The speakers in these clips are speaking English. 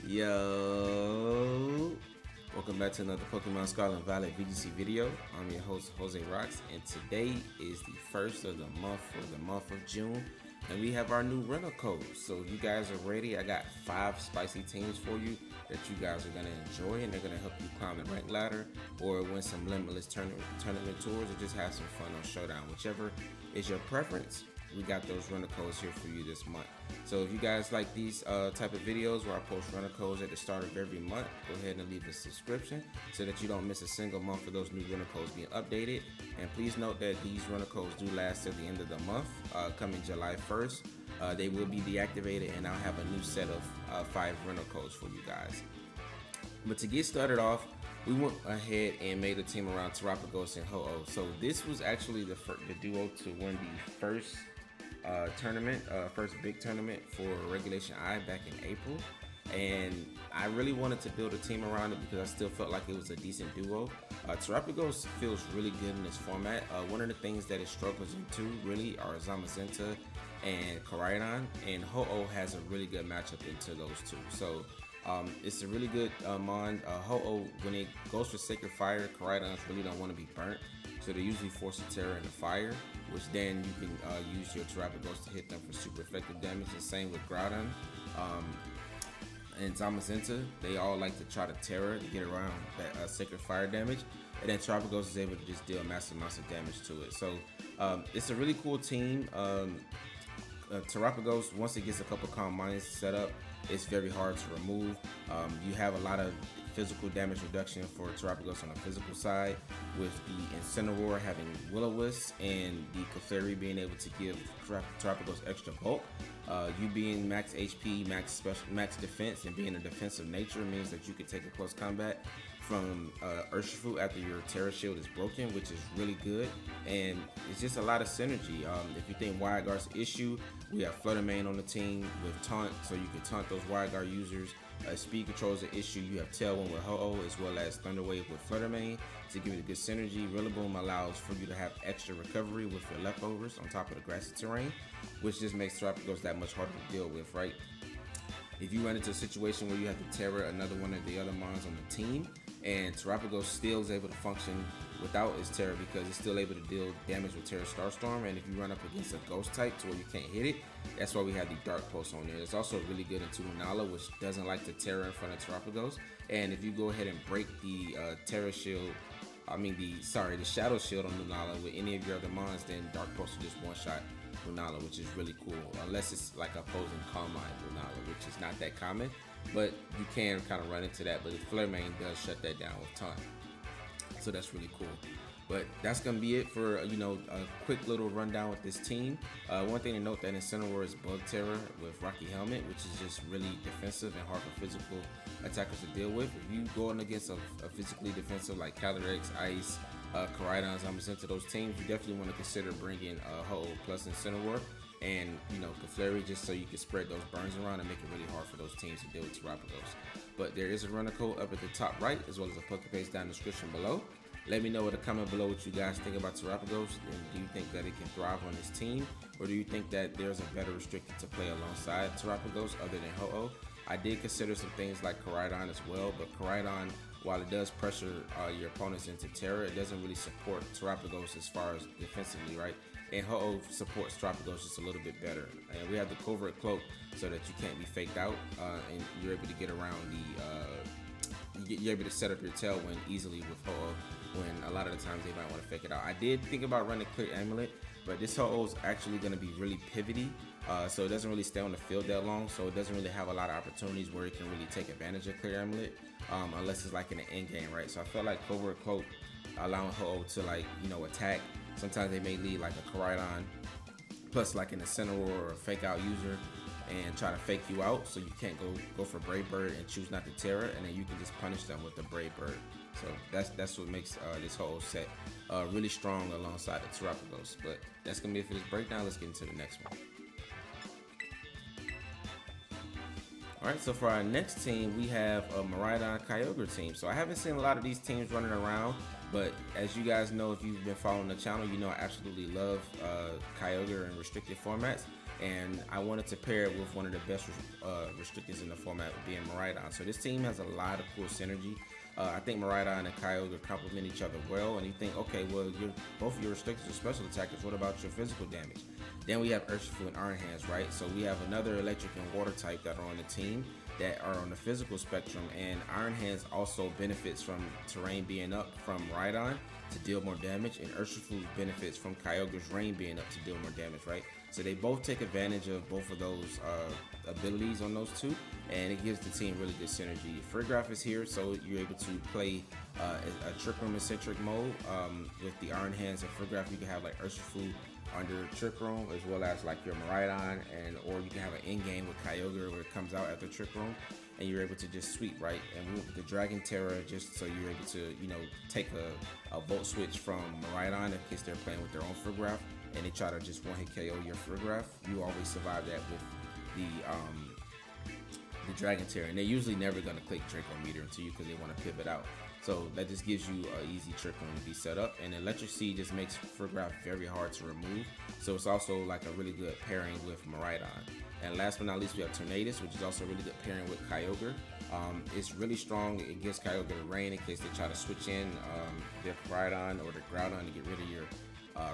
Yo, welcome back to another Pokemon Scarlet and Violet VGC video. I'm your host Jose Rocks, and today is the first of the month for the month of June, and we have our new rental codes. So if you guys are ready, I got 5 spicy teams for you that you guys are gonna enjoy, and they're gonna help you climb the rank ladder or win some limitless tournament tours, or just have some fun on Showdown, whichever is your preference. We got those runner codes here for you this month. So if you guys like these type of videos where I post runner codes at the start of every month, go ahead and leave a subscription so that you don't miss a single month for those new runner codes being updated. And please note that these runner codes do last till the end of the month, coming July 1st. They will be deactivated, and I'll have a new set of 5 runner codes for you guys. But to get started off, we went ahead and made a team around Terapagos and Ho-Oh. So this was actually the duo to win the first tournament, first big tournament for Regulation I back in April, and I really wanted to build a team around it because I still felt like it was a decent duo. Terapagos feels really good in this format. One of the things that it struggles into really are Zamazenta and Miraidon, and Ho-Oh has a really good matchup into those two. So it's a really good mon. Ho-Oh, when it goes for Sacred Fire, Miraidons really don't want to be burnt, so they usually force a Terra into fire, which then you can use your Terapagos to hit them for super effective damage. The same with Groudon and Zamazenta. They all like to try to Terra to get around that Sacred Fire damage, and then Terapagos is able to just deal massive amounts of damage to it. So it's a really cool team. Terapagos, once it gets a couple calm minds set up, it's very hard to remove. You have a lot of physical damage reduction for Terapagos on the physical side, with the Incineroar having Will-O-Wisp and the Clefairy being able to give Terapagos extra bulk. You being max HP, max defense, and being a defensive nature means that you can take a close combat from Urshifu after your Terra Shield is broken, which is really good, and it's just a lot of synergy. If you think Wide Guard's an issue, we have Flutter Mane on the team with Taunt, so you can taunt those Wide Guard users. Speed Control is an issue. You have Tailwind with Ho-Oh as well as Thunder Wave with Flutter Mane to give you the good synergy. Rillaboom allows for you to have extra recovery with your leftovers on top of the grassy terrain, which just makes Terapagos that much harder to deal with, right? If you run into a situation where you have to Terra another one of the other mons on the team, and Terapagos still is able to function without its Terra because it's still able to deal damage with Terra Starstorm, and if you run up against a ghost type to where you can't hit it, that's why we have the Dark Pulse on there. It's also really good into Lunala, which doesn't like to Terra in front of Terapagos, and if you go ahead and break the Terra Shield, the Shadow Shield on Lunala with any of your other mons, then Dark Pulse will just one-shot Lunala, which is really cool, unless it's like opposing Calm Mind Lunala, which is not that common, but you can kind of run into that. But the Flare Mane does shut that down with Taunt, so that's really cool. But that's gonna be it for a quick little rundown with this team. One thing to note, that Incineroar is Bug Terror with Rocky Helmet, which is just really defensive and hard for physical attackers to deal with. If you go in against a physically defensive like Calyrex, Ice, Miraidon, Zamazenta, those teams, you definitely want to consider bringing Ho-Oh plus Incineroar and Clefairy, just so you can spread those burns around and make it really hard for those teams to deal with Terapagos. But there is a runner code up at the top right, as well as a Pokepaste down in the description below. Let me know in the comment below what you guys think about Terapagos, and do you think that it can thrive on this team, or do you think that there's a better restricted to play alongside Terapagos other than Ho-Oh? I did consider some things like Miraidon as well, but Miraidon, while it does pressure your opponents into Terra, it doesn't really support Terapagos as far as defensively, right? And Ho-Oh supports Terapagos just a little bit better. And we have the Covert Cloak so that you can't be faked out, and you're able to get around you're able to set up your Tailwind easily with Ho-Oh, when a lot of the times they might want to fake it out. I did think about running Clear Amulet, but this Ho-Oh is actually going to be really pivoty, so it doesn't really stay on the field that long, so it doesn't really have a lot of opportunities where it can really take advantage of Clear Amulet, unless it's like in the end game, right? So I felt like Covert Cloak allowing Ho-Oh to attack. Sometimes they may lead like a Miraidon plus like an Incineroar or a fake out user and try to fake you out, so you can't go for Brave Bird and choose not to Terra, and then you can just punish them with the Brave Bird. So that's what makes this whole set really strong alongside the Terapagos. But that's gonna be it for this breakdown. Let's get into the next one. Alright, so for our next team, we have a Miraidon and Kyogre team. So I haven't seen a lot of these teams running around, but as you guys know, if you've been following the channel, you know I absolutely love Kyogre in restricted formats. and I wanted to pair it with one of the best restrictors in the format, being Miraidon. So this team has a lot of cool synergy. I think Miraidon and Kyogre complement each other well, and you think, okay, well, both of your restrictors are special attackers. What about your physical damage? Then we have Urshifu and Iron Hands, right? So we have another electric and water type that are on the team that are on the physical spectrum, and Iron Hands also benefits from terrain being up from Miraidon to deal more damage, and Urshifu benefits from Kyogre's rain being up to deal more damage, right? So they both take advantage of both of those abilities on those two, and it gives the team really good synergy. Friggraph is here, so you're able to play a Trick Room eccentric mode with the Iron Hands and Friggraph. You can have like Urshifu under Trick Room, as well as like your Miraidon, or you can have an end game with Kyogre where it comes out after Trick Room, and you're able to just sweep, right? And with the Dragon Terror, just so you're able to, take a Volt Switch from Miraidon in case they're playing with their own Friggraph, and they try to just one-hit KO your Friggraph. You always survive that with the Dragon Terror, and they're usually never going to click Draco Meter into you because they want to pivot out. So that just gives you an easy Trick Room to be set up, and Electric Seed just makes Friggraph very hard to remove. So it's also like a really good pairing with Miraidon. And last but not least, we have Tornadus, which is also a really good pairing with Kyogre. It's really strong against Kyogre Rain in case they try to switch in their Miraidon or their Groudon to get rid of your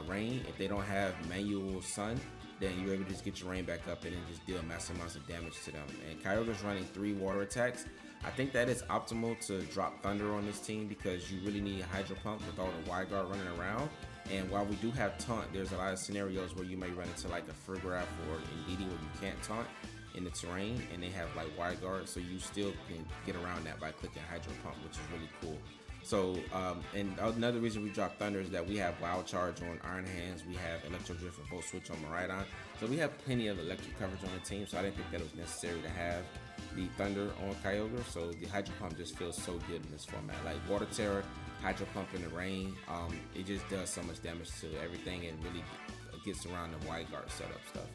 Rain. If they don't have manual Sun, then you're able to just get your Rain back up and then just deal massive amounts of damage to them. And Kyogre's running 3 water attacks. I think that is optimal to drop Thunder on this team because you really need Hydro Pump with all the Wide Guard running around. And while we do have Taunt, there's a lot of scenarios where you may run into like a Friggraph or Indeedee where you can't Taunt in the terrain, and they have like Wide Guard, so you still can get around that by clicking Hydro Pump, which is really cool. So, and another reason we drop Thunder is that we have Wild Charge on Iron Hands, we have Electro Drift and Volt Switch on Miraidon, so we have plenty of electric coverage on the team, so I didn't think that it was necessary to have the Thunder on Kyogre. So the Hydro Pump just feels so good in this format. Like Water Terror, Hydro Pump in the Rain, it just does so much damage to everything and really gets around the Wide Guard setup stuff.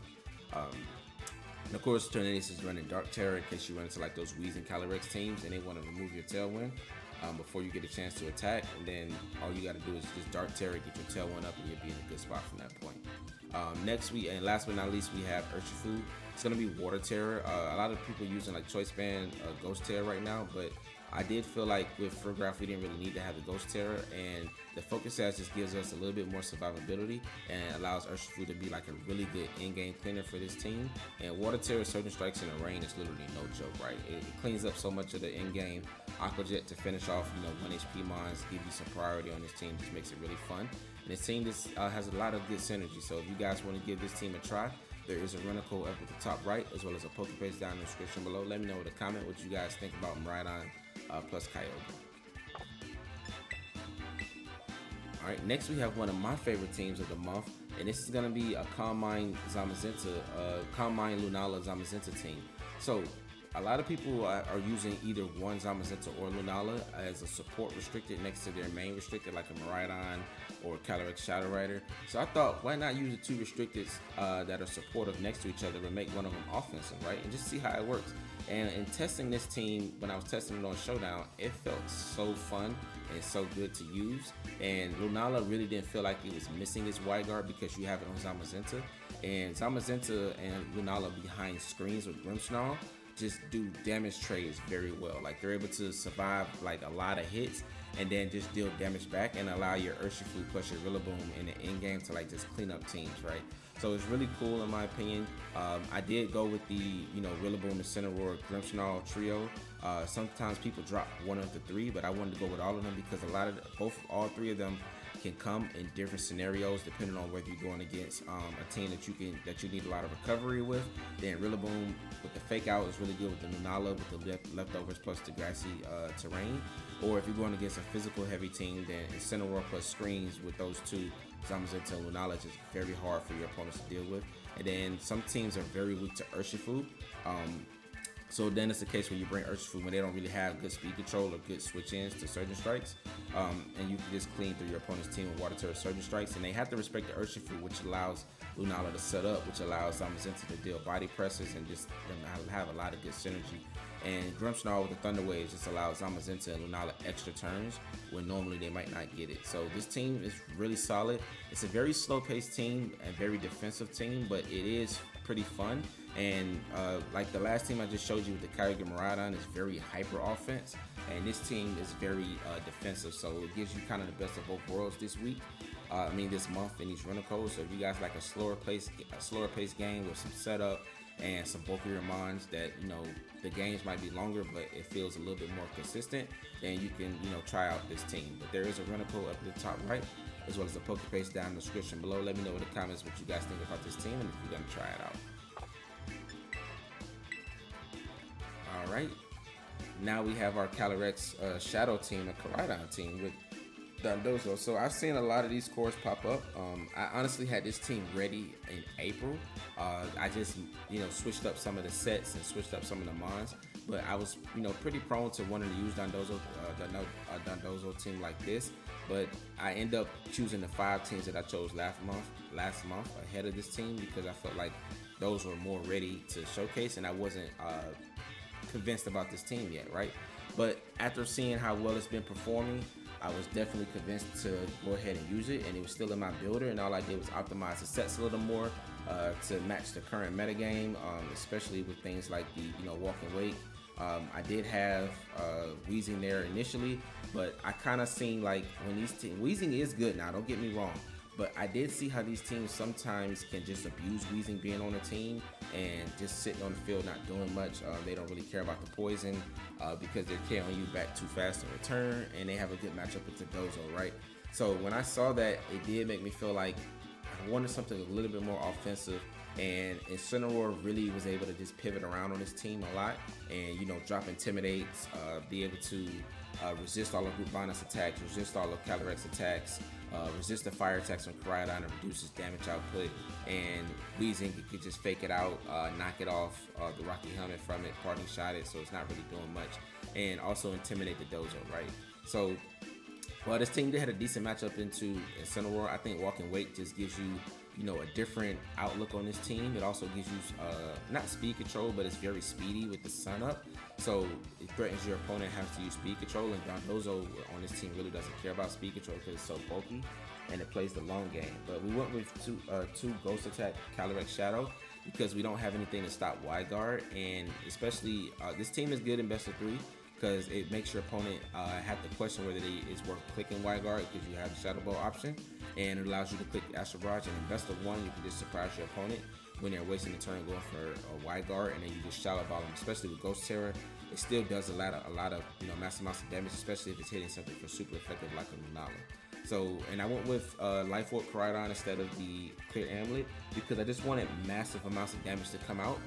And of course, Tornadus is running Dark Terror in case you run into like those Weezing Calyrex teams and they want to remove your Tailwind before you get a chance to attack. And then all you got to do is just Dark Terror, get your Tailwind up, and you'll be in a good spot from that point. Next week, and last but not least, we have Urshifu. It's going to be Water Terror. A lot of people using like Choice Band Ghost Terror right now, but I did feel like with Friggraph we didn't really need to have the Ghost Terror, and the Focus Sash just gives us a little bit more survivability and allows Urshifu to be like a really good in-game cleaner for this team. And Water Terror Surging Strikes in the Rain is literally no joke, right? It cleans up so much of the in-game. Aqua Jet to finish off, 1 HP mons, give you some priority on this team, just makes it really fun. And this team has a lot of good synergy, so if you guys want to give this team a try, there is a rental code up at the top right, as well as a Pokepaste down in the description below. Let me know in the comment what you guys think about Miraidon plus Kyogre. Alright, next we have one of my favorite teams of the month, and this is going to be a Calm Mind Lunala Zamazenta team. So a lot of people are using either one Zamazenta or Lunala as a support restricted next to their main restricted, like a Miraidon or Calyrex Shadow Rider. So I thought, why not use the 2 restricteds that are supportive next to each other and make one of them offensive, right? And just see how it works. And in testing this team, when I was testing it on Showdown, it felt so fun and so good to use. And Lunala really didn't feel like it was missing its Wide Guard because you have it on Zamazenta. And Zamazenta and Lunala behind screens with Grimmsnarl just do damage trades very well. Like they're able to survive like a lot of hits and then just deal damage back and allow your Urshifu plus your Rillaboom in the end game to like just clean up teams, right? So it's really cool in my opinion. I did go with the Rillaboom, Incineroar, Grimmsnarl trio. Sometimes people drop one of the 3, but I wanted to go with all of them because all 3 of them can come in different scenarios depending on whether you're going against a team that you need a lot of recovery with. Then Rillaboom with the fake out is really good with the Lunala with the leftovers plus the grassy terrain. Or if you're going against a physical heavy team, then Incineroar plus screens with those 2, Zamazenta and Lunala, is just very hard for your opponents to deal with. And then some teams are very weak to Urshifu. So then it's the case when you bring Urshifu when they don't really have good speed control or good switch-ins to Surging Strikes. And you can just clean through your opponent's team with Water Terror Surging Strikes. And they have to respect the Urshifu, which allows Lunala to set up, which allows Zamazenta to deal body presses and just have a lot of good synergy. And Grimmsnarl with the Thunder Waves just allows Zamazenta and Lunala extra turns when normally they might not get it. So this team is really solid. It's a very slow-paced team and very defensive team, but it is pretty fun. And like the last team I just showed you with the Kyogre Miraidon is very hyper offense, and this team is very defensive. So it gives you kind of the best of both worlds this week. This month in these Rentalz. So if you guys like a slower paced game with some setup and some bulkier mons that, the games might be longer, but it feels a little bit more consistent, then you can, try out this team. But there is a Rentalz up at the top right, as well as a Pokepaste down in the description below. Let me know in the comments what you guys think about this team and if you're gonna try it out. All right, now we have our Calyrex Shadow team, a Miraidon team with Dozo. So I've seen a lot of these cores pop up. I honestly had this team ready in April. I just switched up some of the sets and switched up some of the mons, but I was pretty prone to wanting to use Dondozo, Dondozo team like this. But I end up choosing the 5 teams that I chose last month ahead of this team because I felt like those were more ready to showcase, and I wasn't convinced about this team yet, right? But after seeing how well it's been performing, I was definitely convinced to go ahead and use it, and it was still in my builder, and all I did was optimize the sets a little more to match the current metagame, especially with things like the walk and wake. I did have Weezing there initially, but I kind of seen like when these teams, Weezing is good now, don't get me wrong, but I did see how these teams sometimes can just abuse Weezing being on a team and just sitting on the field not doing much. They don't really care about the poison because they're KOing you back too fast in return, and they have a good matchup with the Dozo, right? So when I saw that, it did make me feel like I wanted something a little bit more offensive, and Incineroar really was able to just pivot around on this team a lot and drop Intimidates, be able to resist all of Group Bonus attacks, resist all of Calyrex attacks, resist the fire attacks on Miraidon and reduces damage output, and Weezing could just fake it out, knock it off the Rocky Helmet from it, parting shot it, so it's not really doing much, and also intimidate the Dozo, right? So well, this team did had a decent matchup into Incineroar. I think Walk and Wake just gives you a different outlook on this team. It also gives you not speed control, but it's very speedy with the sun up. So it threatens your opponent has to use speed control, and Dondozo on this team really doesn't care about speed control because it's so bulky and it plays the long game. But we went with two Ghost Attack Calyrex Shadow because we don't have anything to stop Wide Guard, and especially this team is good in best of 3 because it makes your opponent have to question whether it's worth clicking Wide Guard because you have the Shadow Ball option, and it allows you to click Astral Barrage, and in best of 1 you can just surprise your opponent when they're wasting the turn going for a Wide Guard, and then you just Shadow Ball them. Especially with Ghost Terror, it still does a lot of massive amounts of damage, especially if it's hitting something for super effective like a Lunala. So, and I went with Life Orb Miraidon instead of the Clear Amulet because I just wanted massive amounts of damage to come out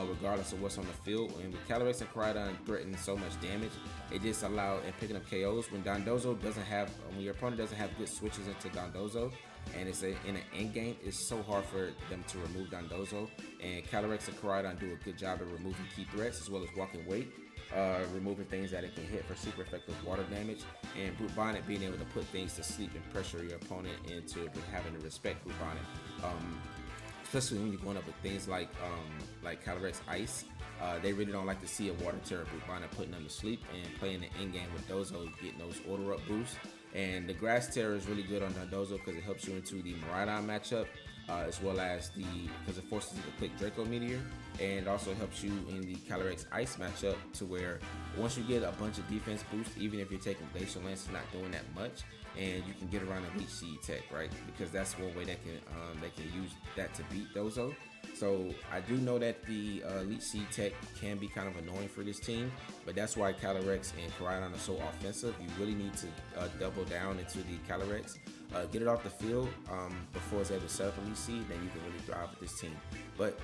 regardless of what's on the field. And with Calyrex and Miraidon threatening so much damage, it just allowed and picking up KOs when Dondozo doesn't have, when your opponent doesn't have good switches into Dondozo, and it's in an end game, it's so hard for them to remove Dondozo. And Calyrex and Miraidon do a good job of removing key threats as well as Walk and Wake. Removing things that it can hit for super effective water damage, and Brute Bonnet being able to put things to sleep and pressure your opponent into having to respect Brute Bonnet, especially when you're going up with things like Calyrex Ice. They really don't like to see a Water Terror Brute Bonnet putting them to sleep, and playing the end game with Dozo, getting those order up boosts. And the Grass Terror is really good on Dozo because it helps you into the Miraidon matchup, as well as because it forces you to click Draco Meteor, and it also helps you in the Calyrex Ice matchup to where once you get a bunch of defense boosts, even if you're taking Glacial Lance, it's not doing that much, and you can get around a Leech Seed tech, right? Because that's one way they can use that to beat Dozo. So I do know that the Leech Seed tech can be kind of annoying for this team, but that's why Calyrex and Miraidon are so offensive. You really need to double down into the Calyrex, get it off the field before it's able to set up a Leech Seed, then you can really thrive with this team. But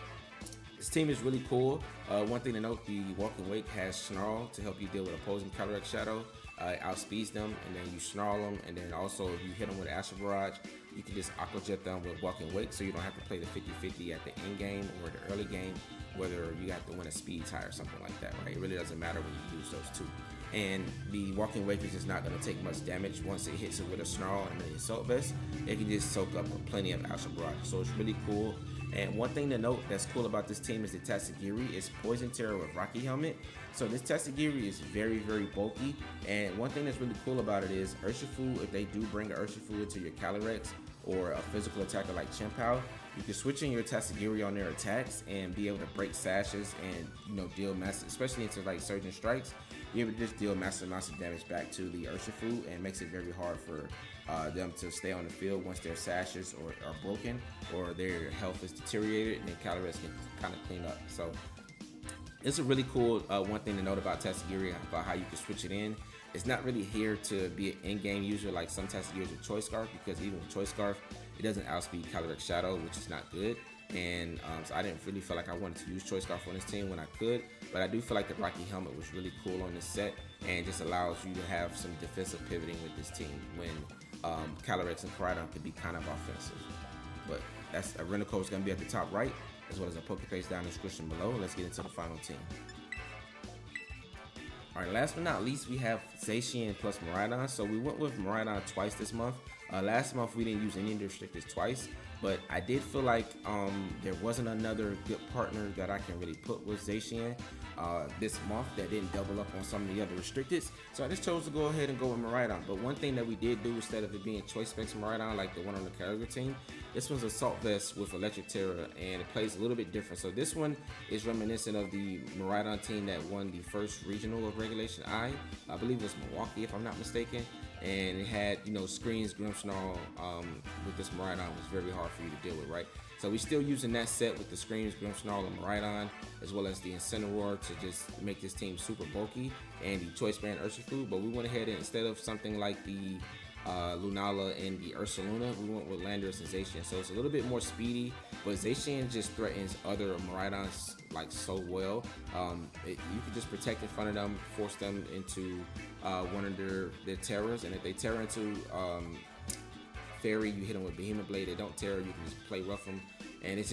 this team is really cool. One thing to note, the Walk and Wake has Snarl to help you deal with opposing Calyrex Shadow. It outspeeds them, and then you snarl them, and then also if you hit them with Astral Barrage, you can just Aqua Jet them with Walk and Wake, so you don't have to play the 50-50 at the end game or the early game, whether you have to win a speed tie or something like that, right? It really doesn't matter when you use those two. And the Walk and Wake is just not going to take much damage once it hits it with a Snarl and an Assault Vest. It can just soak up plenty of Astral Barrage, so it's really cool. And one thing to note that's cool about this team is the Tatsugiri is Poison Terror with Rocky Helmet. So this Tatsugiri is very, very bulky. And one thing that's really cool about it is Urshifu, if they do bring an Urshifu into your Calyrex or a physical attacker like Chimpao, You can switch in your Tatsugiri on their attacks and be able to break sashes and, you know, deal massive, especially into like surging strikes. You're able to just deal massive amounts of damage back to the Urshifu, and makes it very hard for them to stay on the field once their sashes are broken or their health is deteriorated, and then Calyrex can kind of clean up. So it's a really cool one thing to note about Tatsugiri, about how you can switch it in. It's not really here to be an in-game user like some Tatsugiris with Choice Scarf, because even with Choice Scarf, it doesn't outspeed Calyrex Shadow, which is not good. And so I didn't really feel like I wanted to use Choice Scarf on this team when I could, but I do feel like the Rocky Helmet was really cool on this set, and just allows you to have some defensive pivoting with this team when Calyrex and Miraidon could be kind of offensive. But that's a Rentalz is going to be at the top right, as well as a Pokepaste down in the description below. Let's get into the final team. Alright, last but not least, we have Zacian plus Miraidon. So we went with Miraidon twice this month. Last month we didn't use any of the restrictors twice, but I did feel like there wasn't another good partner that I can really put with Zacian this month that didn't double up on some of the other restricteds. So I just chose to go ahead and go with Miraidon. But one thing that we did do, instead of it being Choice Specs Miraidon like the one on the Kyogre team, this one's Assault Vest with Electric Terror, and it plays a little bit different. So this one is reminiscent of the Miraidon team that won the first regional of Regulation I believe it was Milwaukee if I'm not mistaken. And it had, you know, screens, Grimmsnarl with this Miraidon was very hard for you to deal with, right? So we're still using that set with the screens, Grimmsnarl, and Miraidon, as well as the Incineroar to just make this team super bulky, and the Choice Band Urshifu. But we went ahead and, instead of something like the Lunala and the Ursaluna, we went with Landorus and Zacian. So it's a little bit more speedy, but Zacian just threatens other Miraidons like so well. You can just protect in front of them, force them into one of their terrors, and if they terror into Fairy, you hit them with Behemoth Blade. They don't terror, you can just play rough them, and it's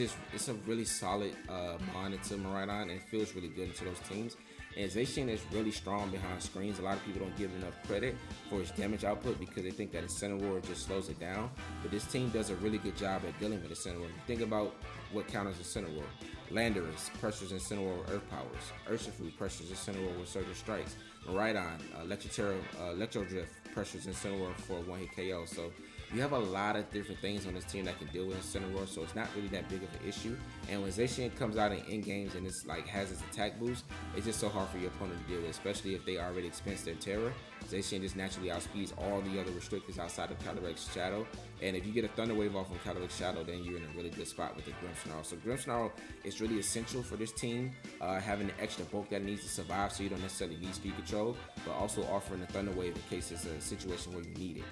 a really solid bond into Miraidon, and it feels really good into those teams. And Zacian is really strong behind screens. A lot of people don't give it enough credit for its damage output because they think that Incineroar just slows it down. But this team does a really good job at dealing with Incineroar. Think about what counters Incineroar. Landorus pressures Incineroar with Earth Powers. Urshifu pressures Incineroar with Surging Strikes. Miraidon, Electro Terror, Electro Drift pressures Incineroar for a one-hit KO. So you have a lot of different things on this team that can deal with Incineroar, so it's not really that big of an issue. And when Zacian comes out in games and it's like has its attack boost, it's just so hard for your opponent to deal with, especially if they already expense their terror. Zacian just naturally outspeeds all the other restrictors outside of Calyrex Shadow. And if you get a Thunder Wave off on Calyrex Shadow, then you're in a really good spot with the Grimmsnarl. So Grimmsnarl is really essential for this team, having the extra bulk that it needs to survive, so you don't necessarily need speed control, but also offering the Thunder Wave in case it's a situation where you need it.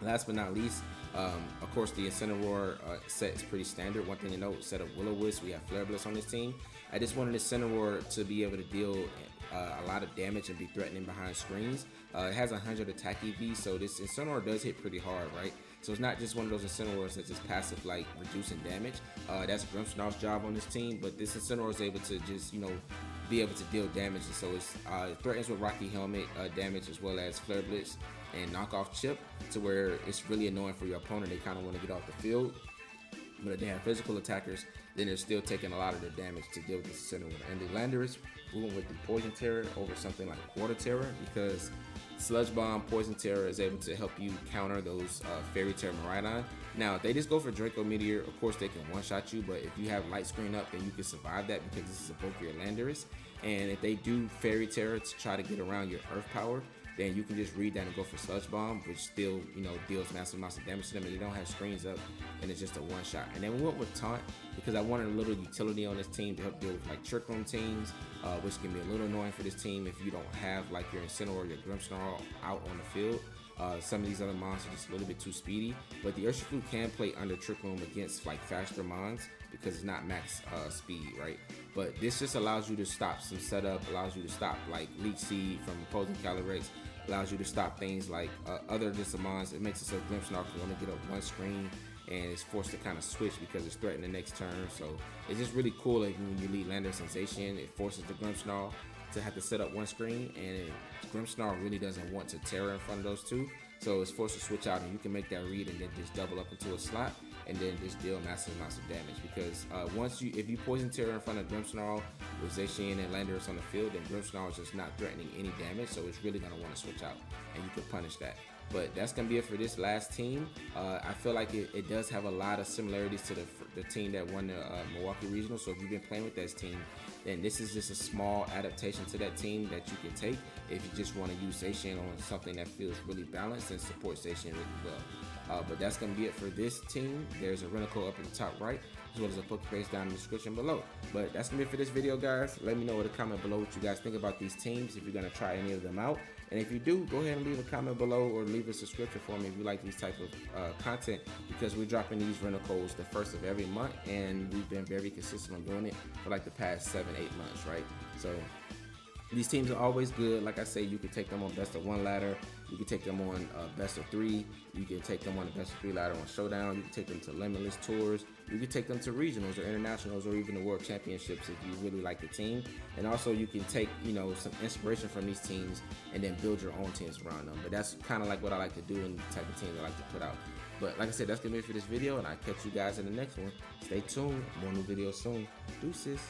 Last but not least, of course, the Incineroar set is pretty standard. One thing to note, set of Will-O-Wisp, we have Flare Blitz on this team. I just wanted Incineroar to be able to deal a lot of damage and be threatening behind screens. It has 100 attack EV, so this Incineroar does hit pretty hard, right? So it's not just one of those Incineroars that's just passive, like reducing damage. That's Grimmsnarl's job on this team, but this Incineroar is able to just, you know, be able to deal damage. And so it threatens with Rocky Helmet damage, as well as Flare Blitz and knockoff chip, to where it's really annoying for your opponent. They kind of want to get off the field, but if they have physical attackers, then they're still taking a lot of their damage to deal with this Incineroar. And the Landorus, we went with the Poison Terror over something like Water Terror, because Sludge Bomb, Poison Terror is able to help you counter those Fairy Terror Miraidon. Now, if they just go for Draco Meteor, of course they can one-shot you, but if you have Light Screen up, then you can survive that because this is a bulkier Landorus. And if they do Fairy Terror to try to get around your Earth Power, then you can just read that and go for Sludge Bomb, which still, you know, deals massive amounts of damage to them, and they don't have screens up, and it's just a one-shot. And then we went with Taunt because I wanted a little utility on this team to help deal with like Trick Room teams, which can be a little annoying for this team if you don't have like your Incineroar or your Grimmsnarl out on the field. Some of these other mons are just a little bit too speedy, but the Urshifu can play under Trick Room against like faster mons because it's not max speed, right? But this just allows you to stop some setup, allows you to stop like Leech Seed from opposing Calyrex, allows you to stop things like other Dissamons. It makes it so Grimmsnarl can only get up one screen and it's forced to kind of switch because it's threatening the next turn. So it's just really cool like when you lead Landorus and Zacian, it forces the Grimmsnarl to have to set up one screen, and Grimmsnarl really doesn't want to terror in front of those two. So it's forced to switch out, and you can make that read and then just double up into a slot and then just deal massive amounts of damage. Because if you poison terror in front of Grimmsnarl with Zacian and Landorus on the field, then Grimmsnarl is just not threatening any damage, so it's really gonna want to switch out, and you can punish that. But that's gonna be it for this last team. I feel like it does have a lot of similarities to the team that won the Milwaukee Regional. So if you've been playing with that team, then this is just a small adaptation to that team that you can take if you just want to use Zacian on something that feels really balanced and supports Zacian really well. But that's going to be it for this team. There's a Rentalz up in the top right, as well as a Pokepaste down in the description below. But that's going to be it for this video, guys. Let me know in the comment below what you guys think about these teams, if you're going to try any of them out. And if you do, go ahead and leave a comment below or leave a subscription for me if you like these type of content, because we're dropping these Rentalz the first of every month, and we've been very consistent on doing it for like the past 7-8 months, right? So these teams are always good. Like I say, you can take them on best of 1 ladder, you can take them on best of 3, you can take them on the best of 3 ladder on Showdown, you can take them to limitless tours, you can take them to regionals or internationals or even the world championships if you really like the team. And also you can take, you know, some inspiration from these teams and then build your own teams around them. But that's kind of like what I like to do and the type of teams I like to put out. But like I said, that's gonna be it for this video, and I'll catch you guys in the next one. Stay tuned, more new videos soon. Deuces.